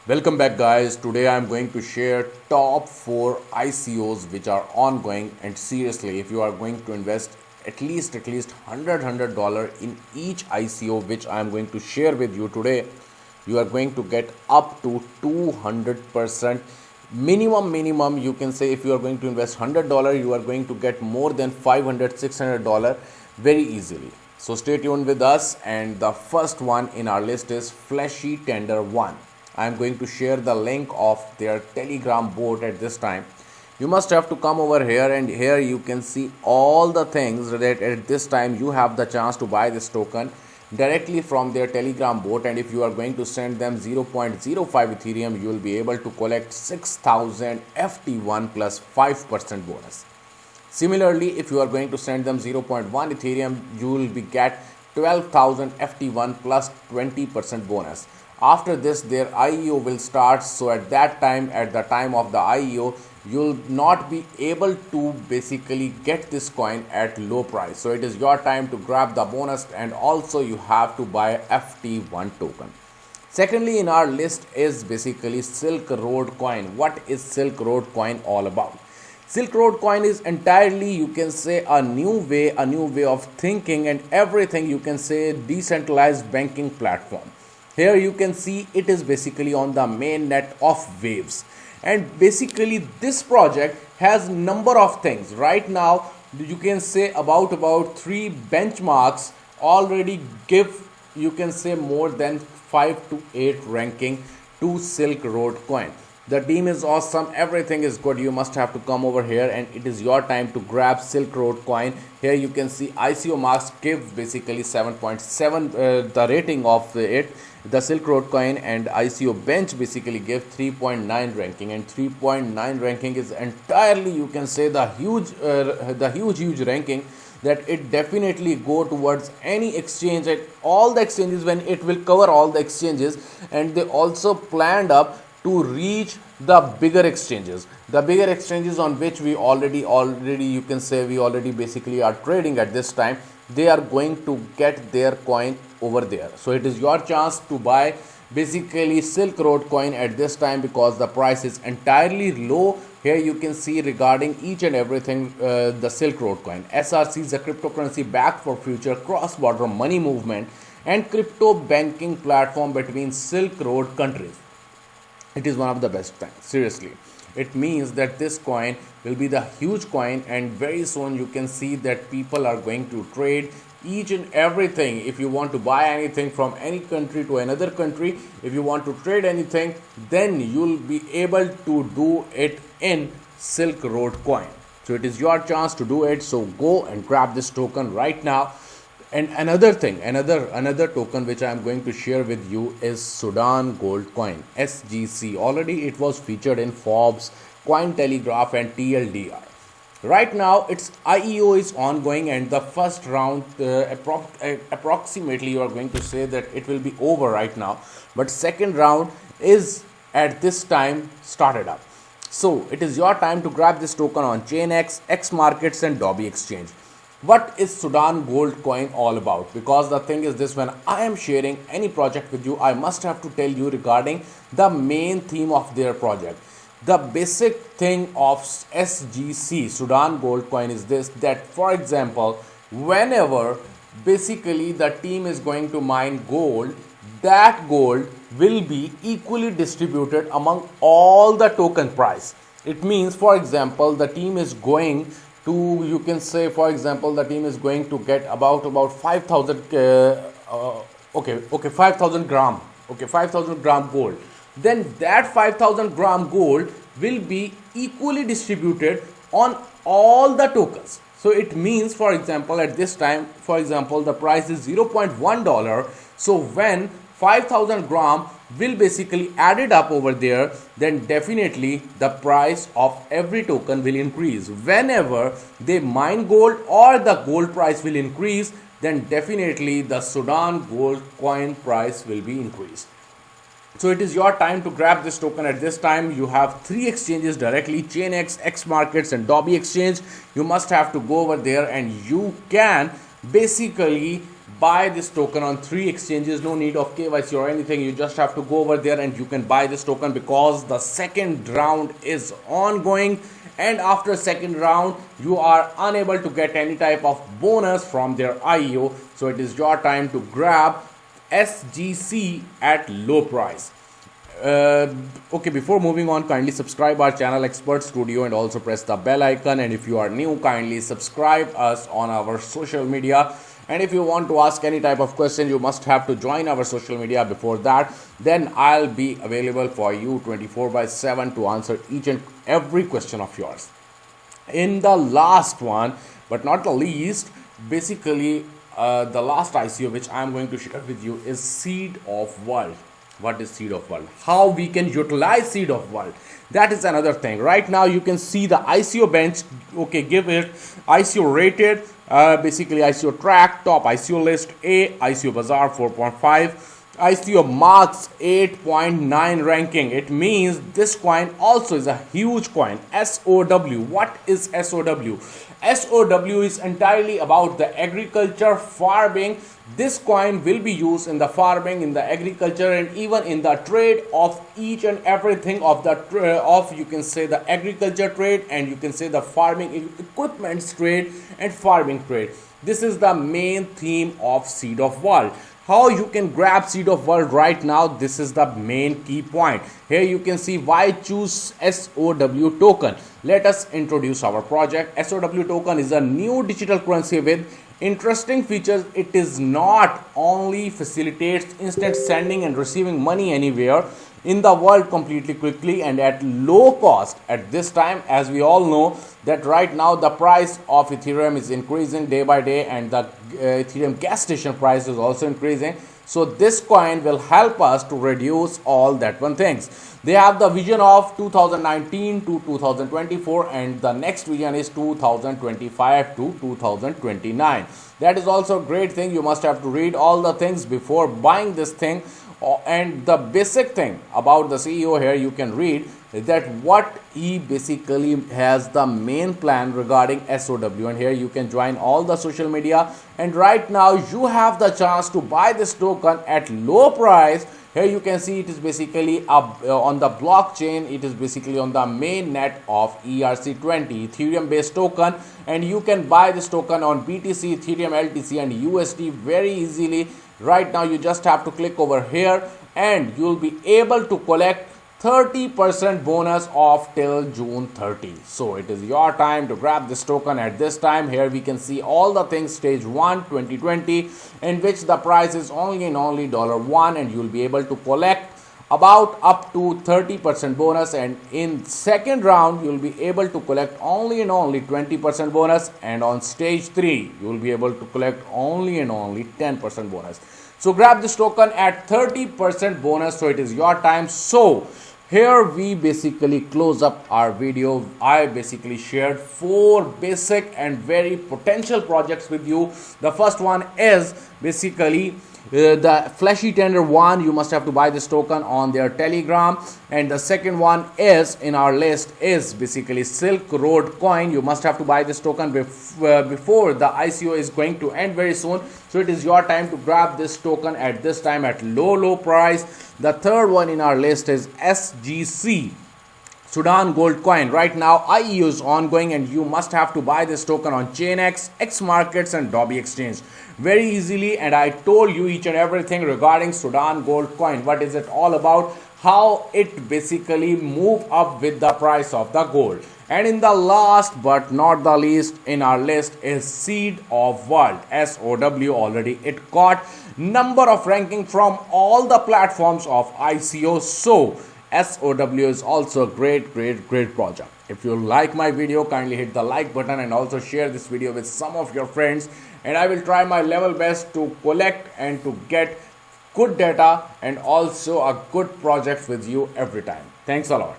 Welcome back, guys. Today I'm going to share top 4 ICOs which are ongoing. And seriously, if you are going to invest at least $100 in each ICO which I'm going to share with you today, you are going to get up to 200% minimum. You can say if you are going to invest $100, you are going to get more than $500 $600 very easily. So stay tuned with us. And the first one in our list is Flashy Tender One. I am going to share the link of their Telegram bot at this time. You must have to come over here, and here you can see all the things that at this time you have the chance to buy this token directly from their Telegram bot. And if you are going to send them 0.05 Ethereum, you will be able to collect 6000 FT1 plus 5% bonus. Similarly, if you are going to send them 0.1 Ethereum, you will be get 12,000 FT1 plus 20% bonus. After this, their IEO will start. So at that time, at the time of the IEO, you'll not be able to basically get this coin at low price. So it is your time to grab the bonus, and also you have to buy FT1 token. Secondly, in our list is basically Silk Road coin. What is Silk Road coin all about? Silk Road coin is entirely, you can say, a new way of thinking, and everything, you can say, decentralized banking platform. Here you can see it is basically on the main net of Waves, and basically this project has number of things. Right now you can say about three benchmarks already give, you can say, more than 5 to 8 ranking to Silk Road coin. The team is awesome, everything is good. You must have to come over here, and it is your time to grab Silk Road coin. Here you can see ICO marks give basically 7.7 the rating of it, the Silk Road coin, and ICO bench basically give 3.9 ranking, and 3.9 ranking is entirely, you can say, the huge ranking that it definitely go towards any exchange at all the exchanges, when it will cover all the exchanges. And they also planned up to reach the bigger exchanges on which we already you can say we already basically are trading at this time. They are going to get their coin over there. So it is your chance to buy basically Silk Road coin at this time, because the price is entirely low. Here you can see regarding each and everything, the Silk Road coin. SRC is a cryptocurrency backed for future cross-border money movement and crypto banking platform between Silk Road countries. It is one of the best things, seriously. It means that this coin will be the huge coin, and very soon you can see that people are going to trade each and everything. If you want to buy anything from any country to another country, if you want to trade anything, then you'll be able to do it in Silk Road coin. So it is your chance to do it. So go and grab this token right now. And another thing, another token which I am going to share with you is Sudan Gold Coin, SGC. Already it was featured in Forbes, Cointelegraph, and TLDR. Right now its IEO is ongoing, and the first round, approximately, you are going to say that it will be over right now, but second round is at this time started up. So it is your time to grab this token on Chainx, X Markets, and Dobby Exchange. What is Sudan Gold coin all about? Because the thing is this, when I am sharing any project with you, I must have to tell you regarding the main theme of their project. The basic thing of SGC, Sudan Gold coin, is this, that for example, whenever basically the team is going to mine gold, that gold will be equally distributed among all the token price. It means, for example, the team is going to, you can say, for example, the team is going to get about 5000 5000 gram, 5000 gram gold. Then that 5000 gram gold will be equally distributed on all the tokens. So it means, for example, at this time, for example, the price is $0.1. So when 5000 gram will basically add it up over there, then definitely the price of every token will increase. Whenever they mine gold or the gold price will increase, then definitely the Sudan Gold coin price will be increased. So it is your time to grab this token at this time. You have 3 exchanges directly: Chainx, X Markets, and Dobby Exchange. You must have to go over there, and you can basically buy this token on 3 exchanges. No need of KYC or anything. You just have to go over there and you can buy this token because the second round is ongoing, and after second round you are unable to get any type of bonus from their IEO. So it is your time to grab SGC at low price. Okay, before moving on, kindly subscribe our channel Expert Studio and also press the bell icon. And if you are new, kindly subscribe us on our social media. And if you want to ask any type of question, you must have to join our social media before that. Then I'll be available for you 24/7 to answer each and every question of yours. In the last one, but not the least, basically the last ICO which I'm going to share with you is Seed of World. What is Seed of World? How we can utilize Seed of World? That is another thing. Right now you can see the ICO bench. Okay, give it ICO rated. Basically ICO track, top ICO list A, ICO Bazaar 4.5, ICO marks 8.9 ranking. It means this coin also is a huge coin. SOW. What is SOW? SOW is entirely about the agriculture, farming. This coin will be used in the farming, in the agriculture, and even in the trade of each and everything of the you can say the agriculture trade, and you can say the farming equipment trade and farming trade. This is the main theme of Seed of World. How you can grab Seed of World right now, this is the main key point. Here you can see why choose SOW token. Let us introduce our project. SOW token is a new digital currency with interesting features. It is not only facilitates instant sending and receiving money anywhere in the world completely quickly and at low cost at this time. As we all know that right now the price of Ethereum is increasing day by day, and the Ethereum gas station price is also increasing. So this coin will help us to reduce all that one things. They have the vision of 2019 to 2024, and the next vision is 2025 to 2029. That is also a great thing. You must have to read all the things before buying this thing. And the basic thing about the CEO here, you can read that what he basically has the main plan regarding SOW, and here you can join all the social media, and right now you have the chance to buy this token at low price. Here you can see it is basically on the blockchain. It is basically on the main net of ERC20 Ethereum based token, and you can buy this token on BTC, Ethereum, LTC and USD very easily. Right now you just have to click over here and you'll be able to collect 30% bonus off till June 30. So it is your time to grab this token at this time. Here we can see all the things. Stage 1 2020, in which the price is only and only $1, and you'll be able to collect about up to 30% bonus, and in second round you'll be able to collect only and only 20% bonus, and on stage 3 you'll be able to collect only and only 10% bonus. So grab this token at 30% bonus. So it is your time. So here we basically close up our video. I basically shared 4 basic and very potential projects with you. The first one is basically the Flashy Tender one. You must have to buy this token on their Telegram. And the second one is in our list is basically Silk Road coin. You must have to buy this token before the ICO is going to end very soon. So it is your time to grab this token at this time at low price. The third one in our list is SGC, Sudan Gold Coin. Right now IEO is ongoing, and you must have to buy this token on Chainx, X Markets and Dobby Exchange very easily. And I told you each and everything regarding Sudan Gold Coin. What is it all about? How it basically move up with the price of the gold. And in the last but not the least in our list is Seed of World, SOW. Already it got number of ranking from all the platforms of ICO. So SOW is also a great project. If you like my video, kindly hit the like button and also share this video with some of your friends, and I will try my level best to collect and to get good data and also a good project with you every time. Thanks a lot.